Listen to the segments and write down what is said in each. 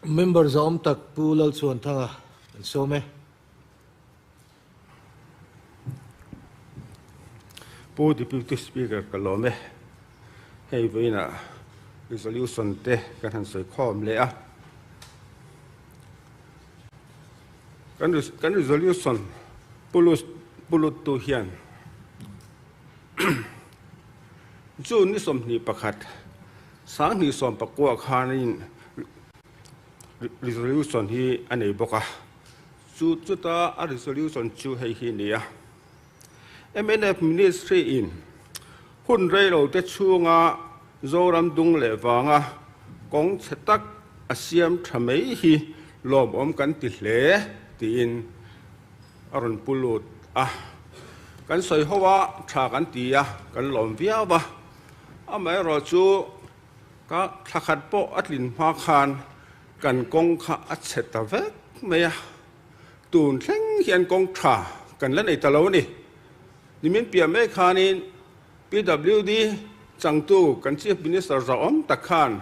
member zom tak pulal chuan thanga so me pu deputy speaker kalome hei veina resolution te kan han soi khom le a kan resolution pulut tu hian June ni som ni pakhat sang ni som pakwa khanin resolution hi anei boka chu ta a resolution chu hei hi nia MNF ministry in hun rei lo te chunga zoram dung le wanga kong chetak asiam thamei hi lom om kan ti hle tin aron pulut a kan soi howa tha kan tia kan lom viawa amai ro chu ka thakhat po atlin ma khan kan kong kha acheta vek meya tun thleng hian kong tha kan la nei talo ni nimin pia me khanin PWD changtu kan chief minister zaom takhan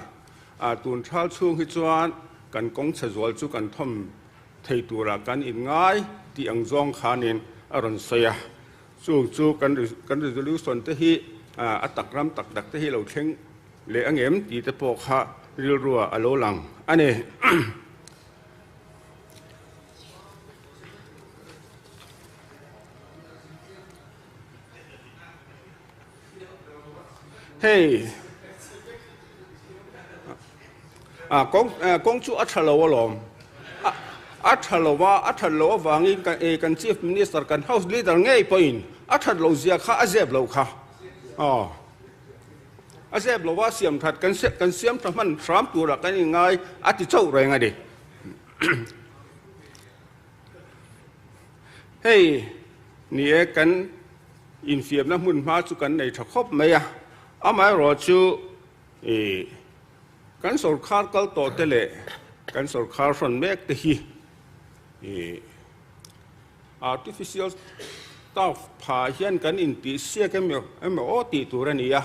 a tun thal chung hi chuan kan kong chazwal chu kan thom thei tura kan in ngai ti angjong khanin aron soya chu kan resolution te hi atakram takdak te hi lo thleng le angem ti te po kha ril ruwa alo lang ane hey kong chu athalo lom athalo wangi kan chief minister kan house leader ngei point athalo zia kha azeb lo kha azeb lo wa siam that kan siam thaman tram tura kan ngai ati chau roi nga de hey nie kan in fiam na mun ma chu kan nei thakop mai a amai ro chu kan sarkar kal to tele kan sarkar ron mek te hi artificial staff pha hian kan in ti sia ke me o ti turania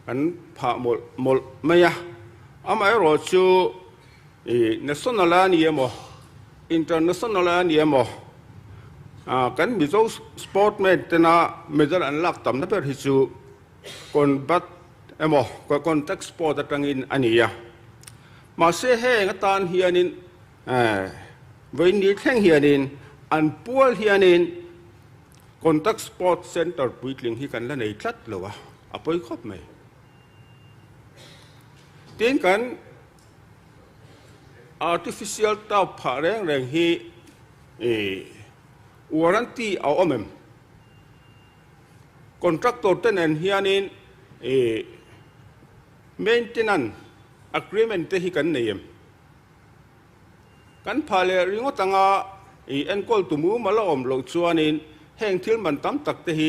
kan pha mol maya amai ro chu national ani mo international ani mo kan mizo sport me tena medal an lak tam na per hi chu kon bat emo ko contact sport atangin ania ma se he ngatan hianin vein ni thleng hianin an pual hianin contact sport center puitling hi kan la nei tlat lowa apoi khop mai tin kan artificial ta phareng reng hi warranty au omem contractor tenen hianin maintenance agreement te hi kan neim kan phale ringo tanga enkol tumu mala om lo chuanin heng thil man tam tak te hi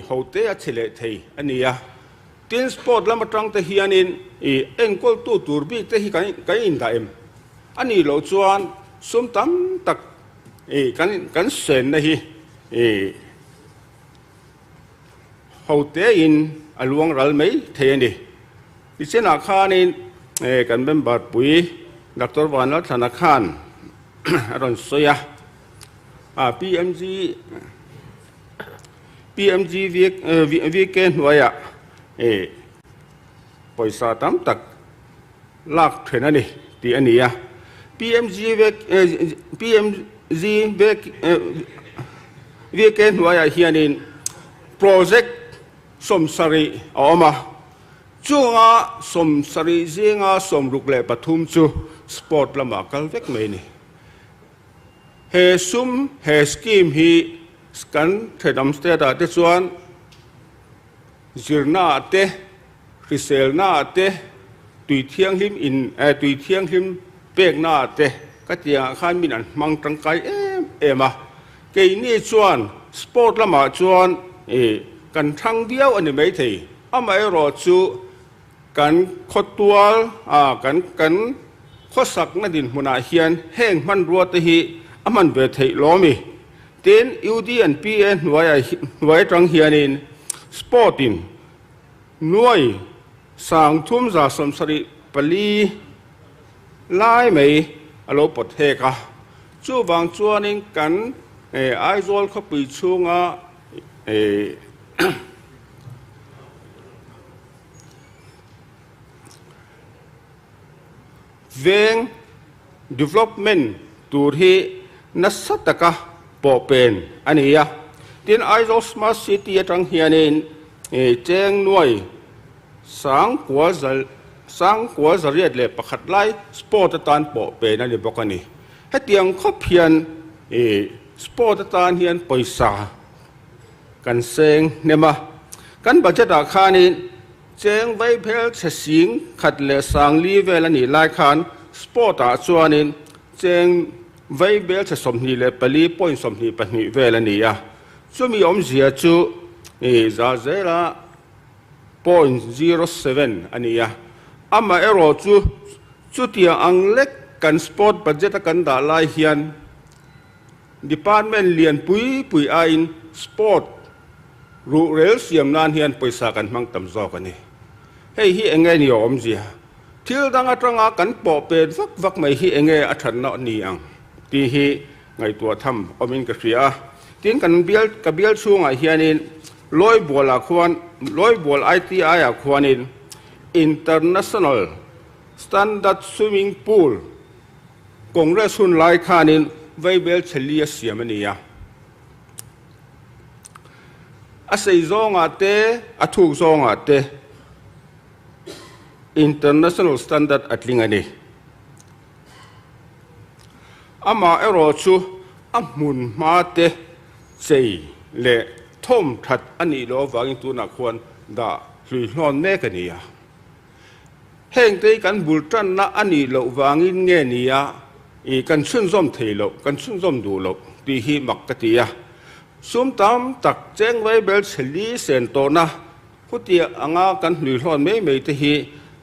hote a chele thei ania tin sport lama tang te hianin enkol tu turbi te hi kan in da em ani lo chuan sum tam tak kan sen na hi hote in aluang ral mai the ni ichena khanin kan member pui Dr. Wanal Thanakhan aron soya PMG weekend waya poisa tam tak lak thena ni ti ania PMG weekend waya hianin project somsari awma chunga somsari zinga somrukle pathum chu sport lama kalvek mai ni he sum he scheme hi scan thedam state te chuan zirna te riselna te tui thiang him pek na te katia khan min an mang tangkai ema ke ni chuan sport lama chuan kan thang biao ani mai thei amai ro chu kan khotwal kan khosak na din huna hian heng man ruwa te hi aman ve thei lomi ten UD and PN wai tang hianin sportin nuai sang thum za somsari pali ไล่ไม่อารมณ์ปดเทกะจู่บางจวนนิกันไอโซลเขาไปช่วงเวง development ตัวที่นัสตะกะปอเป็นอันนี้อ่ะที่ไอโซล smart city จังเฮียนินแจ้งหน่วยสังกัวจะเรียดเลยประคัดไล่สปอร์ตตานปอเป็นนั่นเองบอกกันนี่ให้เตียงเขาเพียนสปอร์ตตานเฮียนปอยสากันเซงเนี่ยมากันบัจจัดอาคารนี้แจ้งไว้เพลเสียงขัดเลสังลีเวลนี่ไล่ขานสปอร์ตอาจวนนี้แจ้งไว้เบลจะสมนีเลยปลีปอยสมนีปนีเวลนี่อ่ะจะมีเสียจูซาเซล่า0.07อันนี้อ่ะอามาเอโรจูที่อังเล็กกันสปอร์ตบัจจัดกันด่าไล่เฮียนDepartment เรียนปุยอินสปอร์ตรูเรลเสียมนานเฮียนไปสากันมังตำจอกันนี่เฮ้ยฮีเองไงนี่อมจีที่ดังอัตรังอากันปอเป็นวักไม่ฮีเองไงอัตรันนอนี่อังที่ฮีไงตัวทำอมินกระเสียที่กันเบียลช่วงไอเฮียนินลอยบัวละควันลอยบัวITIอะควันิน International Standard Swimming Pool กงเรสุนไลคานินไว้เบลเฉลี่ยเสียมันนี่อ่ะอาศัยซองอาเตอาถูกซองอาเต international standard อัดลิงอันนี้อามาเอรอชูอามุนมาเตเจเล่ทอมทัดอันนี้เราวางตัวนักควรด่าลุยนอนเนกันนี่อ่ะเฮงเตกันบุลตันนะอันนี้เราวางอินเงี้ยนี่อ่ะกันชุ่นส้มเทโลกันชุ่นส้มดูโลดีฮีมักกะตีอะซุ่มตามตักแจ้งไว้เบลเฉลีเซนโตนะพุทธิอ่างกันหรือหอนไม่ตีฮี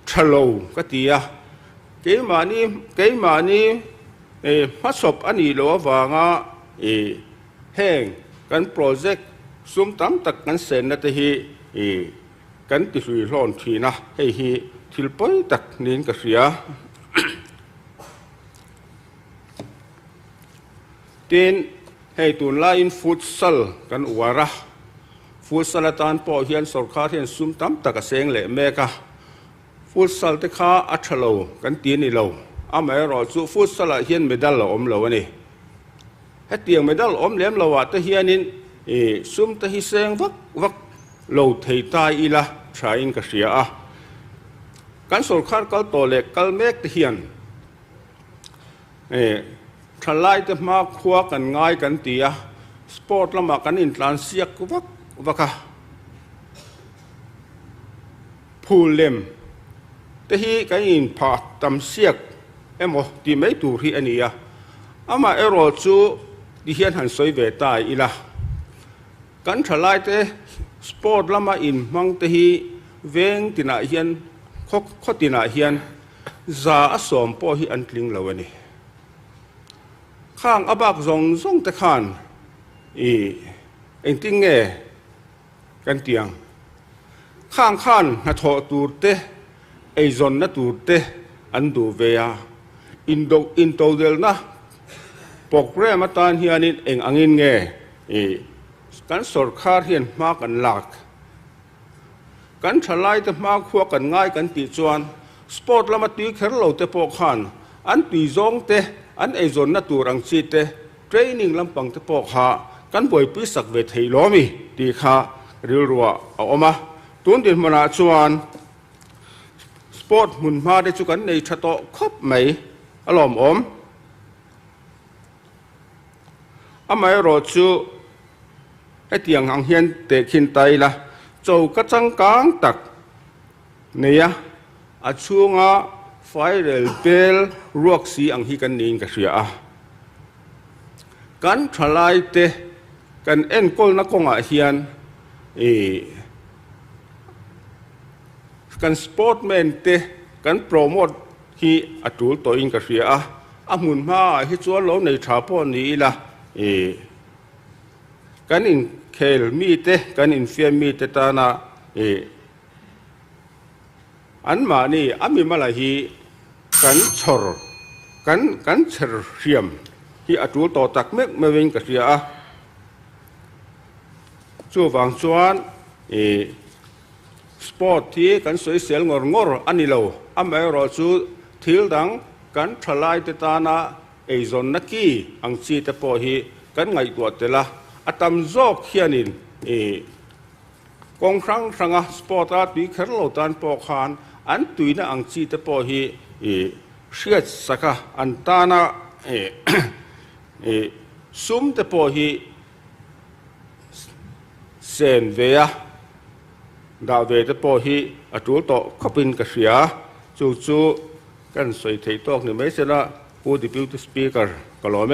ทะโลกะตีอะเกี่ยมานี่มาสอบอันนี้เราวางแห้งกันโปรเจกต์ซุ่มตามตักกันเซนนะตีฮีกันติดหรือหอนทีนะให้ฮีทิลไปตักนินกะเสียทีนให้ตุนไลน์ฟุตซัลกันอวาระฟุตซัลตานปอเฮียนสรคาเฮียนซุ่มตั้มตะกะเซงเละเมกะฟุตซัลเตค้าอัชโลกันตีนี่เราอาไม่รอจูฟุตซัลเฮียนเมดัลเราอมเราวันนี้ให้เตียงเมดัลอมเลี้ยมเราว่าตะเฮียนินซุ่มตะฮิเซงวักเราเทตายอีละใช้อินกะเสียอ่ะกันสรคากัลโตเล็กกัลเมกตะเฮียนทลายจะมาคว้ากันง่ายกันตีอะสปอร์ตละมากันอินทรานเสียกวักพูเลมแต่ฮีกันอินพาตำเสียกโมที่ไม่ตูที่อันนี้อะอามาเอโรจูดิเฮียนหันสวยเวตายอีละกันทลายเตสปอร์ตละมาอินมังแต่ฮีเวงตินาเฮียนข้อตินาเฮียนซาอสอมปอฮีอันกลิงละวันนี้ข้างอบักซงตะขานเอ็งติงเงกันเตียงข้างข้านนาทอตูเตไอซอนนาตูเตอันดูเวียอินโตเดลนะปกเรมาตานเฮียนินเอ็งอังอินเงกันสอดคาเฮียนมากันหลักกันฉลายแต่มาขวกันง่ายกันตีจวนสปอร์ตละมาตีแค่เราแต่ปกขานอันตีซงเตอันไอโซนนัตูรังสิเตเทรนนิ่งลำปังตะปอกหากันบ่อยพิสักเวทีล้อมีตีขาเรือรัวเอาออกมาตุนเดินมานาชวนสปอร์ตมุนมาได้จุกันในชะตอคบไหมอารมณ์อมอาไม่รอจูไอเตียงหังเฮียนเตะขินไตละเจ้ากระจังกลางตักเนี่ยอาช่วงไฟเรลเบลรวกสีอังฮิกันนินกเสียกันทลายเตกันเอ็นกอลนักกงอาเฮียนกันสปอร์ตแมนเตกันโปรโมทที่อัตุลตัวอินกเสียอามุนมาฮิจวนเราในชาปอนี้ละกันอินเคลมีเตกันอินเฟียมีเตตานาอันมานี่อามีมาลาฮีกันชอร์ กันเฉลียมที่อจูต่อตักเมกมาเวงกระเสียจู่ฟังชวนสปอร์ตที่กันสวยเสียงงออันนี้เราอเมริกาจู่ทิลดังกันทลายตานาไอซอนนักกี้อังซีตะพอฮีกันไงตัวเตละอัตมจอกเขียนินกองครั้งสังสปอร์ตที่เคารพตันปอกหันอันตุยนะอังซีตะพอฮีเชื่อสักอันตานาซุมตะพอฮีเซนเวียดาวเวตะพอฮีอจูโตขบินกษยาจู่กันสวยไทยตอกนี่ไม่ใช่ละผู้ดิบิวต์สปีกเกอร์ก็รอไหม